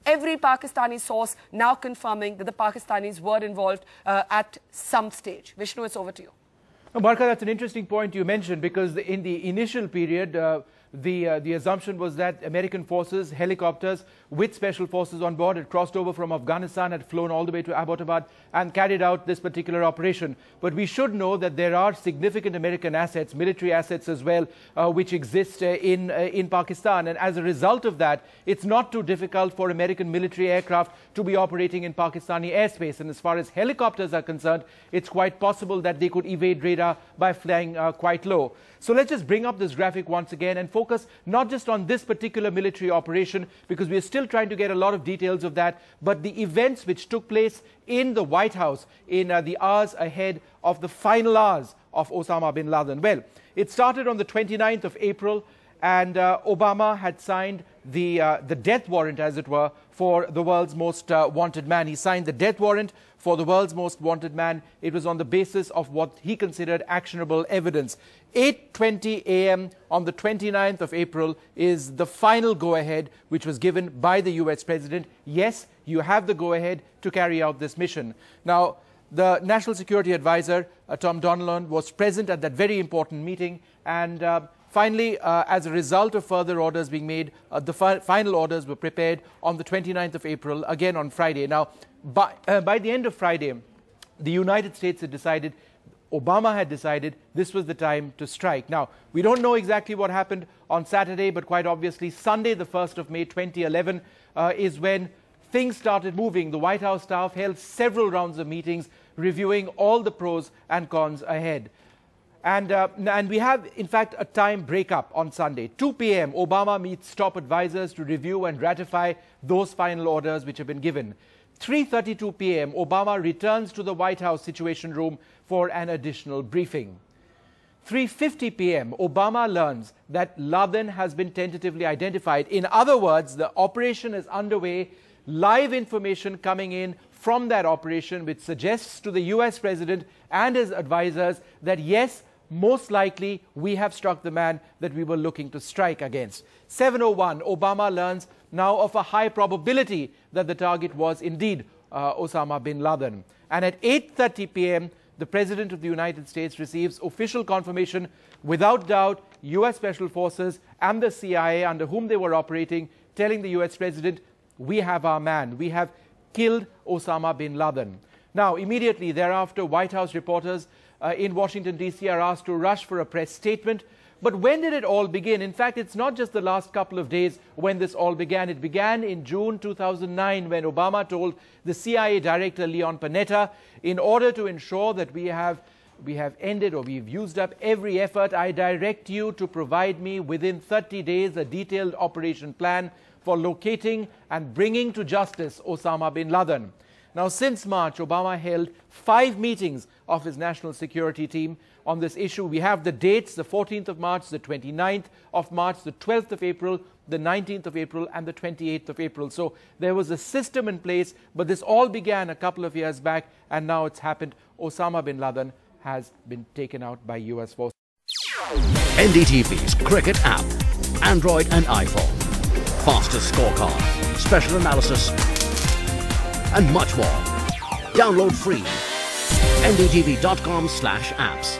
Every Pakistani source now confirming that the Pakistanis were involved at some stage. Vishnu, it's over to you. Barkha, that's an interesting point you mentioned, because in the initial period, the assumption was that American forces, helicopters with special forces on board, had crossed over from Afghanistan, had flown all the way to Abbottabad and carried out this particular operation. But we should know that there are significant American assets, military assets as well, which exist in Pakistan. And as a result of that, it's not too difficult for American military aircraft to be operating in Pakistani airspace. And as far as helicopters are concerned, it's quite possible that they could evade radar by flying quite low. So let's just bring up this graphic once again and focus not just on this particular military operation, because we are still trying to get a lot of details of that, but the events which took place in the White House in the hours ahead of the final hours of Osama bin Laden. Well, it started on the 29th of April, and Obama had signed the death warrant, as it were, for the world's most wanted man. He signed the death warrant for the world's most wanted man. It was on the basis of what he considered actionable evidence. 8:20 a.m. on the 29th of April is the final go-ahead which was given by the US President. Yes, you have the go-ahead to carry out this mission. Now, the National Security Advisor, Tom Donilon, was present at that very important meeting, and finally, as a result of further orders being made, the final orders were prepared on the 29th of April, again on Friday. Now, by the end of Friday, the United States had decided, Obama had decided, this was the time to strike. Now, we don't know exactly what happened on Saturday, but quite obviously, Sunday, the 1st of May 2011, is when things started moving. The White House staff held several rounds of meetings reviewing all the pros and cons ahead. And we have, in fact, a time breakup on Sunday. 2 p.m., Obama meets top advisors to review and ratify those final orders which have been given. 3:32 p.m., Obama returns to the White House Situation Room for an additional briefing. 3:50 p.m., Obama learns that Laden has been tentatively identified. In other words, the operation is underway. Live information coming in from that operation which suggests to the US President and his advisors that yes, most likely we have struck the man that we were looking to strike against. 7:01, Obama learns now of a high probability that the target was indeed Osama bin Laden. And at 8:30 p.m., the President of the United States receives official confirmation, without doubt, US Special Forces and the CIA under whom they were operating, telling the US President, we have our man, we have killed Osama bin Laden. Now, immediately thereafter, White House reporters in Washington, D.C. are asked to rush for a press statement. But when did it all begin? In fact, it's not just the last couple of days when this all began. It began in June 2009 when Obama told the CIA Director Leon Panetta, in order to ensure that we have ended or we've used up every effort, I direct you to provide me within 30 days a detailed operation plan for locating and bringing to justice Osama bin Laden. Now, since March, Obama held 5 meetings of his national security team on this issue. We have the dates: the 14th of March, the 29th of March, the 12th of April, the 19th of April, and the 28th of April. So there was a system in place, but this all began a couple of years back, and now it's happened. Osama bin Laden has been taken out by US forces. NDTV's cricket app, Android and iPhone. Fastest scorecard, special analysis, and much more. Download free. NDTV.com/apps.